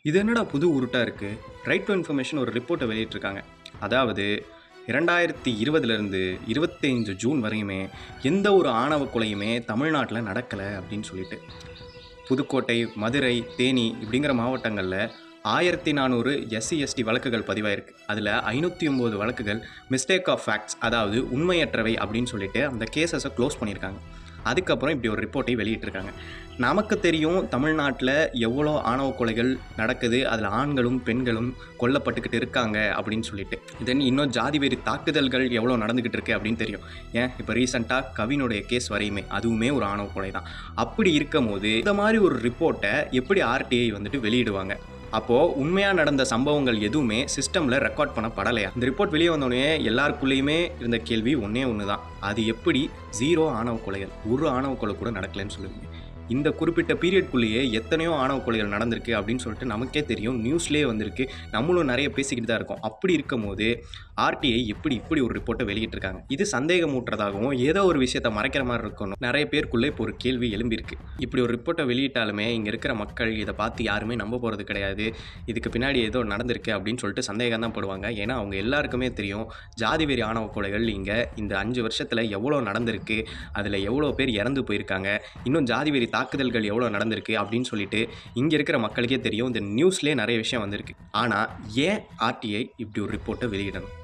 இது என்னடா புது உருட்டா இருக்கு? ரைட் டு இன்ஃபர்மேஷன் ஒரு ரிப்போர்ட்டை வெளியிட்டிருக்காங்க. அதாவது 2020லேருந்து 25 ஜூன் வரையுமே எந்த ஒரு ஆணவ கொலையுமே தமிழ்நாட்டில் நடக்கலை அப்படின்னு சொல்லிட்டு. புதுக்கோட்டை, மதுரை, தேனி இப்படிங்கிற மாவட்டங்களில் 1400 எஸ்சி எஸ்டி வழக்குகள் பதிவாயிருக்கு. அதில் 509 வழக்குகள் மிஸ்டேக் ஆஃப் ஃபேக்ட்ஸ், அதாவது உண்மையற்றவை அப்படின்னு சொல்லிட்டு அந்த கேசஸை க்ளோஸ் பண்ணியிருக்காங்க. அதுக்கப்புறம் இப்படி ஒரு ரிப்போர்ட்டை வெளியிட்டிருக்காங்க. நமக்கு தெரியும் தமிழ்நாட்டில் எவ்வளோ ஆணவ கொலைகள் நடக்குது, அதில் ஆண்களும் பெண்களும் கொல்லப்பட்டுக்கிட்டு இருக்காங்க அப்படின்னு சொல்லிட்டு. தென் இன்னும் ஜாதி வெறி தாக்குதல்கள் எவ்வளோ நடந்துக்கிட்டு இருக்கு அப்படின்னு தெரியும். ஏன் இப்போ ரீசெண்டாக கவினுடைய கேஸ் வரையுமே அதுவுமே ஒரு ஆணவ கொலை தான். அப்படி இருக்கும் போது இந்த மாதிரி ஒரு ரிப்போர்ட்டை எப்படி ஆர்டிஐ வந்துட்டு வெளியிடுவாங்க? அப்போது உண்மையாக நடந்த சம்பவங்கள் எதுவுமே சிஸ்டமில் ரெக்கார்ட் பண்ணப்படலையா? இந்த ரிப்போர்ட் வெளியே வந்தோடனே எல்லாருக்குள்ளேயுமே இருந்த கேள்வி ஒன்று தான். அது எப்படி 0 ஆணவ கொலைகள், ஒரு ஆணவ கொலை கூட நடக்கலைன்னு சொல்லுவீங்க? இந்த குறிப்பிட்ட பீரியட்குள்ளேயே எத்தனையோ ஆணவ கொலைகள் நடந்திருக்கு அப்படின்னு சொல்லிட்டு நமக்கே தெரியும். நியூஸ்லேயே வந்திருக்கு, நம்மளும் நிறைய பேசிக்கிட்டு தான் இருக்கோம். அப்படி இருக்கும் போது ஆர்டிஐ இப்படி ஒரு ரிப்போர்ட்டை வெளியிட்டிருக்காங்க. இது சந்தேகமூட்டுறதாகவும் ஏதோ ஒரு விஷயத்தை மறைக்கிற மாதிரி இருக்கணும். நிறைய பேருக்குள்ளே இப்போ ஒரு கேள்வி எழும்பியிருக்கு. இப்படி ஒரு ரிப்போர்ட்டை வெளியிட்டாலுமே இங்கே இருக்கிற மக்கள் இதை பார்த்து யாருமே நம்ப போகிறது கிடையாது. இதுக்கு பின்னாடி ஏதோ நடந்திருக்கு அப்படின்னு சொல்லிட்டு சந்தேகம் தான் படுவாங்க. ஏன்னா அவங்க எல்லாருக்குமே தெரியும் ஜாதி வெறி ஆணவ கொலைகள் இங்கே இந்த 5 வருஷத்தில் எவ்வளோ நடந்திருக்கு, அதில் எவ்வளோ பேர் இறந்து போயிருக்காங்க, இன்னும் ஜாதி வெறி தாக்குதல்கள் எவ்வளோ நடந்திருக்கு அப்படின்னு சொல்லிட்டு இங்கே இருக்கிற மக்களுக்கே தெரியும். இந்த நியூஸ்லேயே நிறைய விஷயம் வந்திருக்கு. ஆனால் ஏன் ஆர்டிஐ இப்படி ஒரு ரிப்போர்ட்டை வெளியிடணும்?